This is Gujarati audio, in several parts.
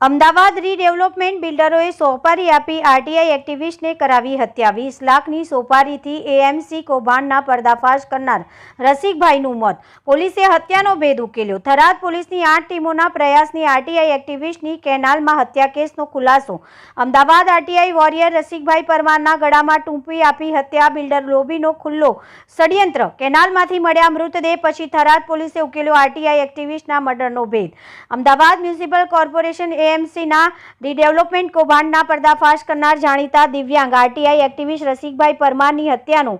અમદાવાદ રીડેવલપમેન્ટ બિલ્ડરોએ સોપારી આપી આરટીઆઈ એક્ટિવિસ્ટને કરાવી હત્યા। 20 લાખની સોપારીથી એએમસી કૌભાંડના પર્દાફાશ કરનાર રસિકભાઈનું મોત। પોલીસે હત્યાનો ભેદ ઉકેલ્યો। થરાદ પોલીસની 8 ટીમોના પ્રયાસની આરટીઆઈ એક્ટિવિસ્ટની કેનાલમાં હત્યા કેસનો ખુલાસો। અમદાવાદ આરટીઆઈ વોરિયર રસિકભાઈ પરમારના ગળામાં ટૂંપી આપી હત્યા। બિલ્ડર લોબીનો ખુલ્લો ષડયંત્ર। કેનાલમાંથી મળ્યા મૃતદેહ પછી થરાદ પોલીસે ઉકેલ્યો આરટીઆઈ એક્ટિવિસ્ટના મર્ડરનો ભેદ। અમદાવાદ મ્યુનિસિપલ કોર્પોરેશન એએમસીના રીડેવલપમેન્ટ કૌભાંડના પર્દાફાશ કરનાર જાણીતા દિવ્યાંગ આરટીઆઈ એક્ટિવિસ્ટ રસિકભાઈ પરમારની હત્યાનો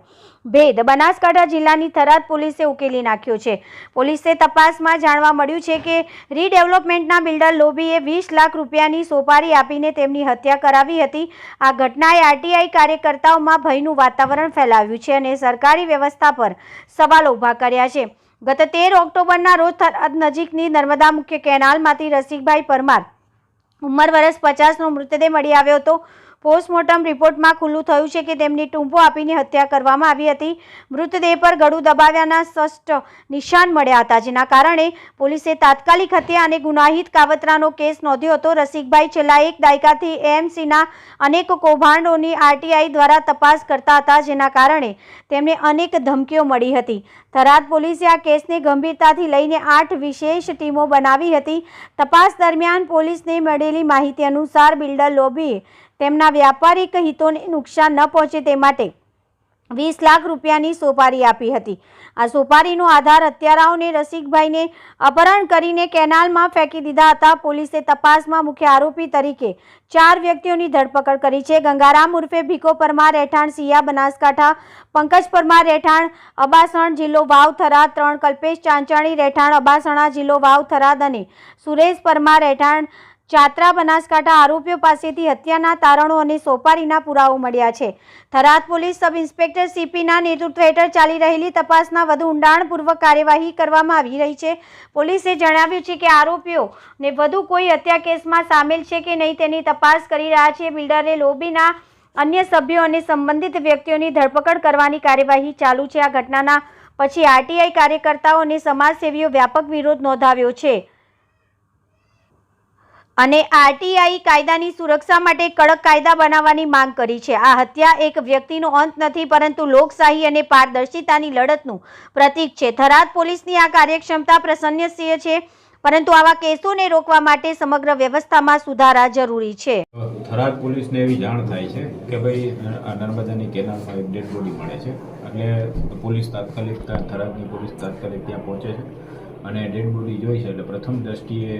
ભેદ બનાસકાંઠા જિલ્લાની થરાદ પોલીસે ઉકેલી નાખ્યો છે। પોલીસે તપાસમાં જાણવા મળ્યું છે કે રીડેવલપમેન્ટના બિલ્ડર લોબીએ 20 લાખ રૂપિયાની સોપારી આપીને તેમની હત્યા કરાવી હતી। આ ઘટનાએ આરટીઆઈ કાર્યકર્તાઓમાં ભયનું વાતાવરણ ફેલાવ્યું છે અને સરકારી વ્યવસ્થા પર સવાલો ઊભા કર્યા છે। ગત 13 ઓક્ટોબરના રોજ થરાદ નજીકની નર્મદા મુખ્ય કેનાલમાંથી રસિકભાઈ પરમાર ઉંમર વર્ષ 50નો મૃતદેહ મળી આવ્યો હતો। પોસ્ટમોર્ટમ રિપોર્ટમાં ખુલ્લું થયું છે કે તેમની ટૂંપો આપીને હત્યા કરવામાં આવી હતી। મૃતદેહ પર ગળું દબાવ્યાના સ્પષ્ટ નિશાન મળ્યા હતા, જેના કારણે પોલીસે તાત્કાલિક હત્યા અને ગુનાહિત કાવતરાનો કેસ નોંધ્યો હતો। રસિકભાઈ છેલ્લા 1 દાયકાથી એએમસીના અનેક કૌભાંડોની આરટીઆઈ દ્વારા તપાસ કરતા હતા, જેના કારણે તેમને અનેક ધમકીઓ મળી હતી। થરાદ પોલીસે આ કેસને ગંભીરતાથી લઈને 8 વિશેષ ટીમો બનાવી હતી। તપાસ દરમિયાન પોલીસને મળેલી માહિતી અનુસાર બિલ્ડર લોબીએ તેમના વ્યાપારિક હિતોને નુકસાન ન પહોંચે તે માટે 20 લાખ રૂપિયાની સોપારી આપી હતી। આ સોપારીનો આધાર હત્યારાઓને રસિકભાઈને અપહરણ કરીને કેનાલમાં ફેંકી દીધા હતા। પોલીસે તપાસમાં મુખ્ય આરોપી તરીકે 4 વ્યક્તિઓની ધરપકડ કરી છે। ગંગારામ ઉર્ફે ભીખો પરમાર રહેઠાણ સિયા બનાસકાંઠા, પંકજ પરમાર રહેઠાણ અબાસણ જિલ્લો વાવ થરાદ, 3 કલ્પેશ ચાંચાણી રહેઠાણ અબાસણા જિલ્લો વાવ થરાદ અને સુરેશ પરમાર રહેઠાણ ચાત્રા બનાસકાંઠા। આરોપીઓ પાસેથી હત્યાના તારણો અને સોપારીના પુરાવો મળ્યા છે। થરાદ પોલીસ સબ ઇન્સ્પેક્ટર સીપીના નેતૃત્વ હેઠળ ચાલી રહેલી તપાસના વધુ ઊંડાણપૂર્વક કાર્યવાહી કરવામાં આવી રહી છે। પોલીસે જણાવ્યું છે કે આરોપીઓને વધુ કોઈ હત્યા કેસમાં સામેલ છે કે નહીં તેની તપાસ કરી રહ્યા છે। બિલ્ડરે લોબીના અન્ય સભ્યો અને સંબંધિત વ્યક્તિઓની ધરપકડ કરવાની કાર્યવાહી ચાલુ છે। આ ઘટનાના પછી આરટીઆઈ કાર્યકર્તાઓ અને સમાજસેવીઓ વ્યાપક વિરોધ નોંધાવ્યો છે અને આરટીઆઈ કાયદાની સુરક્ષા માટે કડક કાયદા બનાવવાની માંગ કરી છે। આ હત્યા એક વ્યક્તિનો અંત નથી, પરંતુ લોકશાહી અને પારદર્શિતાની લડતનું પ્રતીક છે। થરાદ પોલીસની આ કાર્યક્ષમતા પ્રશંસનીય છે, પરંતુ આવા કેસોને રોકવા માટે સમગ્ર વ્યવસ્થામાં સુધારા જરૂરી છે। થરાદ પોલીસને એવી જાણ થાય છે કે ભાઈ નર્મદાની કેનાલમાં એક ડેડ બોડી મળે છે, એટલે પોલીસ તાત્કાલિક થરાદની પોલીસ તાત્કાલિક ત્યાં પહોંચે છે અને ડેડ બોડી જોઈ છે। એટલે પ્રથમ દ્રષ્ટિએ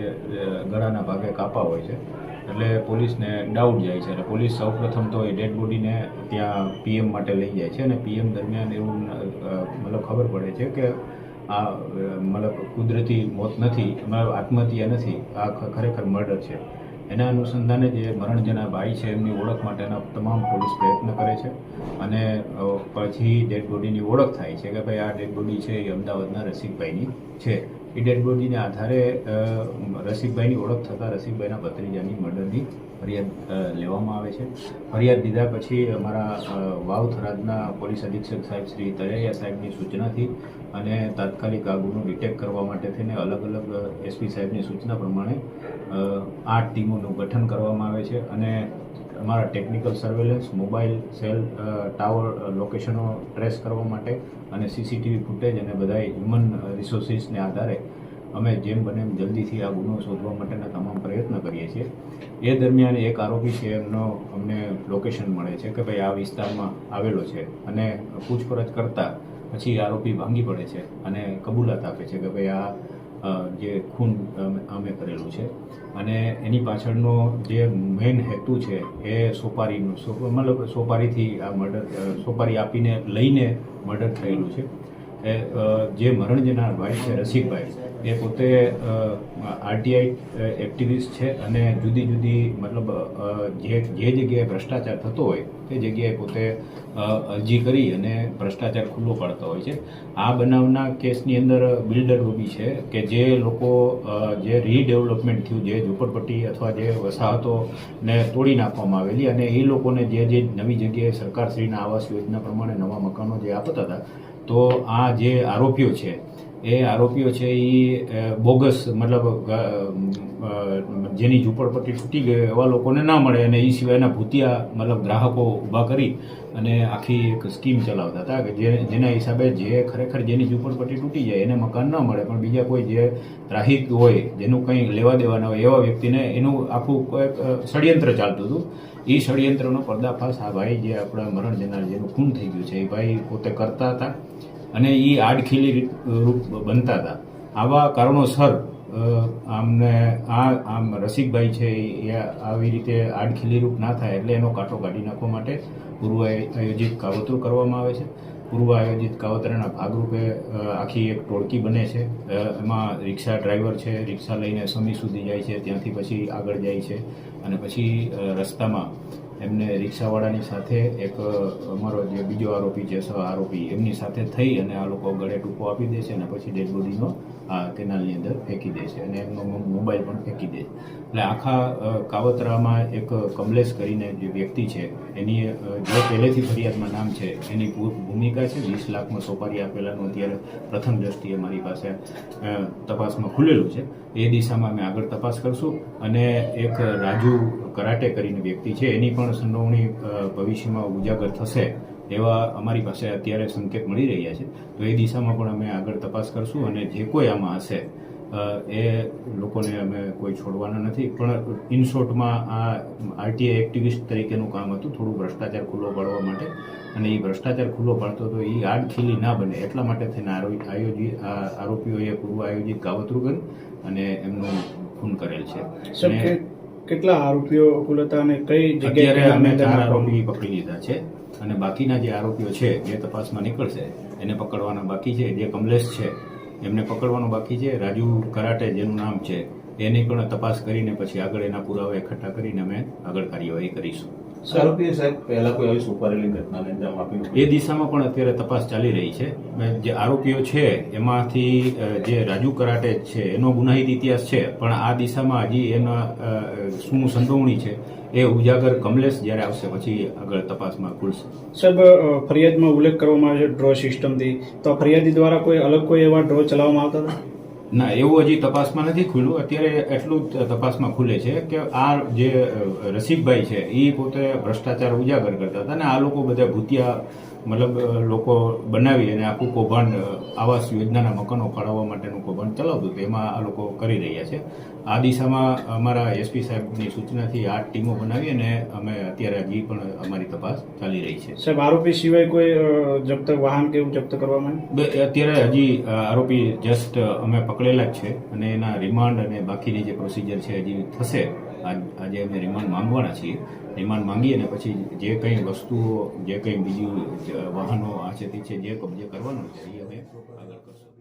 ગળાના ભાગે કાપા હોય છે, એટલે પોલીસને ડાઉટ જાય છે। એટલે પોલીસ સૌ પ્રથમ તો એ ડેડ બોડીને ત્યાં પીએમ માટે લઈ જાય છે અને પીએમ દરમિયાન એવું મતલબ ખબર પડે છે કે આ મતલબ કુદરતી મોત નથી, આત્મહત્યા નથી, આ ખરેખર મર્ડર છે। એના અનુસંધાને જે મરણજના ભાઈ છે એમની ઓળખ માટેના તમામ પોલીસ પ્રયત્ન કરે છે અને પછી ડેડ બોડીની ઓળખ થાય છે કે ભાઈ આ ડેડ બોડી છે એ અમદાવાદના રસિકભાઈની છે। એ ડેડ બોડીને આધારે રસિકભાઈની ઓળખ થતાં રસિકભાઈના ભત્રીજાની મર્ડરની ફરિયાદ લેવામાં આવે છે। ફરિયાદ દીધા પછી અમારા વાવ થરાદના પોલીસ અધિક્ષક સાહેબ શ્રી તરેયા સાહેબની સૂચનાથી અને તાત્કાલિક આ ગુનો ડિટેક્ટ કરવા માટે થઈને અલગ અલગ એસપી સાહેબની સૂચના પ્રમાણે 8 ટીમોનું ગઠન કરવામાં આવે છે અને અમારા technical surveillance, mobile cell tower લોકેશનો ટ્રેસ કરવા માટે અને સીસીટીવી ફૂટેજ અને બધા હ્યુમન રિસોર્સિસને આધારે અમે જેમ બને એમ જલ્દીથી આ ગુનો શોધવા માટેના તમામ પ્રયત્ન કરીએ છીએ। એ દરમિયાન એક આરોપી છે એમનો અમને લોકેશન મળે છે કે ભાઈ આ વિસ્તારમાં આવેલો છે અને પૂછપરછ કરતાં પછી આરોપી ભાંગી પડે છે અને કબૂલાત આપે છે કે ભાઈ આ જે ખૂન અમે કરેલું છે અને એની પાછળનો જે મેઇન હેતુ છે એ સોપારીનું મતલબ સોપારીથી આ મર્ડર સોપારી આપીને લઈને મર્ડર થયેલું છે। જે મરણ જનાર ભાઈ છે રસિકભાઈ એ પોતે આરટીઆઈ એક્ટિવિસ્ટ છે અને જુદી જુદી મતલબ જે જગ્યાએ ભ્રષ્ટાચાર થતો હોય તે જગ્યાએ પોતે અરજી કરી અને ભ્રષ્ટાચાર ખુલ્લો પાડતો હોય છે। આ બનાવના કેસની અંદર બિલ્ડર લોબી છે કે જે લોકો જે રીડેવલપમેન્ટ થયું, જે ઝૂંપડપટ્ટી અથવા જે વસાહતોને તોડી નાખવામાં આવેલી અને એ લોકોને જે નવી જગ્યાએ સરકારશ્રીના આવાસ યોજના પ્રમાણે નવા મકાનો જે આપતા હતા, તો આ જે આરોપીઓ છે એ આરોપીઓ છે એ બોગસ મતલબ જેની ઝૂંપડપટ્ટી તૂટી ગઈ એવા લોકોને ના મળે અને એ સિવાયના ભૂતિયા મતલબ ગ્રાહકો ઊભા કરી અને આખી એક સ્કીમ ચલાવતા હતા કે જેના હિસાબે જે ખરેખર જેની ઝૂંપડપટ્ટી તૂટી જાય એને મકાન ન મળે, પણ બીજા કોઈ જે ત્રાહિક હોય જેનું કંઈ લેવા દેવાના હોય એવા વ્યક્તિને એનું આખું કોઈક ષડયંત્ર ચાલતું હતું. એ ષડયંત્રનો પર્દાફાશ આ ભાઈ જે આપણા મરણ જનાર જેનું ખૂન થઈ ગયું છે એ ભાઈ પોતે કરતા હતા અને એ આડખીલી રૂપ બનતા હતા. આવા કારણોસર આમ રસિકભાઈ છે એ આવી રીતે આડખીલી રૂપ ના થાય એટલે એનો કાંટો કાઢી નાખવા માટે પૂર્વ આયોજિત કાવતરું કરવામાં આવે છે. પૂર્વ આયોજિત કાવતરાના ભાગરૂપે આખી એક ટોળકી બને છે. એમાં રિક્ષા ડ્રાઈવર છે, રિક્ષા લઈને સમી સુધી જાય છે, ત્યાંથી પછી આગળ જાય છે અને પછી રસ્તામાં એમને રિક્ષાવાળાની સાથે એક અમારો જે બીજો આરોપી છે, સહ આરોપી, એમની સાથે થઈ અને આ લોકો ગળે ટૂંકો આપી દે છે અને પછી ડેડ બોડીનો આ કેનાલની અંદર ફેંકી દે છે અને એમનો મોબાઈલ પણ ફેંકી દે છે. એટલે આખા કાવતરામાં એક કમલેશ કરીને જે વ્યક્તિ છે એની જે પહેલેથી ફરિયાદમાં નામ છે એની ભૂમિકા છે. 20 લાખમાં સોપારી આપેલાનું અત્યારે પ્રથમ દ્રષ્ટિએ મારી પાસે તપાસમાં ખુલેલું છે. એ દિશામાં અમે આગળ તપાસ કરશું અને એક રાજુ કરાટે કરીને વ્યક્તિ છે એની પણ સંડોવણી ભવિષ્યમાં ઉજાગર થશે એવા અમારી પાસે અત્યારે સંકેત મળી રહ્યા છે. તો એ દિશામાં પણ અમે આગળ તપાસ કરશું અને જે કોઈ આમાં હશે એ લોકોને અમે કોઈ છોડવાના નથી. પણ ઇન શોર્ટમાં આ આરટીઆઈ એક્ટિવિસ્ટ તરીકેનું કામ હતું, થોડું ભ્રષ્ટાચાર ખુલ્લો પાડવા માટે, અને એ ભ્રષ્ટાચાર ખુલ્લો પાડતો તો એ આડખીલી ના બને એટલા માટે થઈને આરોપીઓએ પૂર્વ આયોજિત કાવતરું કરી અને એમનું ખૂન કરેલ છે. કેટલા આરોપીઓ કુલ હતા અને કઈ જગ્યાએ અત્યારે અમે 4 આરોપી પકડી લીધા છે અને બાકીના જે આરોપીઓ છે જે તપાસમાં નીકળશે એને પકડવાના બાકી છે. જે કમલેશ છે એમને પકડવાનું બાકી છે. રાજુ કરાટે જેનું નામ છે એની પણ તપાસ કરીને પછી આગળ એના પુરાવા એકઠા કરીને અમે આગળ કાર્યવાહી કરીશું. આરોપીએ સાહેબ પહેલા કોઈ આવી સોપારેલી ઘટનાને અંજામ આપ્યું? એ દિશામાં પણ અત્યારે તપાસ ચાલી રહી છે. જે આરોપીઓ છે એમાંથી જે રાજુ કરાટે છે એનો ગુનાહિત ઇતિહાસ છે, પણ આ દિશામાં હજી એના શું સંડોવણી છે એ ઉજાગર કમલેશ જ્યારે આવશે પછી આગળ તપાસમાં ખુલશે. સાહેબ, ફરિયાદમાં ઉલ્લેખ કરવામાં આવે છે ડ્રો સિસ્ટમથી, તો ફરિયાદી દ્વારા કોઈ અલગ કોઈ એવા ડ્રો ચલાવવામાં આવતા હતા? ના, એવું હજી તપાસમાં નથી ખુલ્યું. અત્યારે એટલું જ તપાસમાં ખુલે છે કે આ જે રસિકભાઈ છે એ પોતે ભ્રષ્ટાચાર ઉજાગર કરતા હતા અને આ લોકો બધા ભૂતિયા મતલબ લોકો બનાવી અને આખું કૌભાંડ આવાસ યોજનાના મકાનો ફાળવવા માટેનું કૌભાંડ ચલાવતું હતું. એમાં આ લોકો કરી રહ્યા છે. આ દિશામાં અમારા એસપી સાહેબની સૂચનાથી 8 ટીમો બનાવી અને અમે અત્યારે હજી પણ અમારી તપાસ ચાલી રહી છે. સાહેબ, આરોપી સિવાય કોઈ જપ્ત વાહન કે એવું જપ્ત કરવામાં આવ્યું? અત્યારે હજી આરોપી જસ્ટ અમે પકડેલા જ છે અને એના રિમાન્ડ અને બાકીની જે પ્રોસિજર છે હજી થશે. આજે અમે રિમાન્ડ માંગવાના છીએ. રિમાન્ડ માંગી અને પછી જે કંઈ વસ્તુઓ, જે કંઈ બીજું વાહનો આ છે તે છે જે કબજે કરવાનો છે એ અમે આગળ કરશું.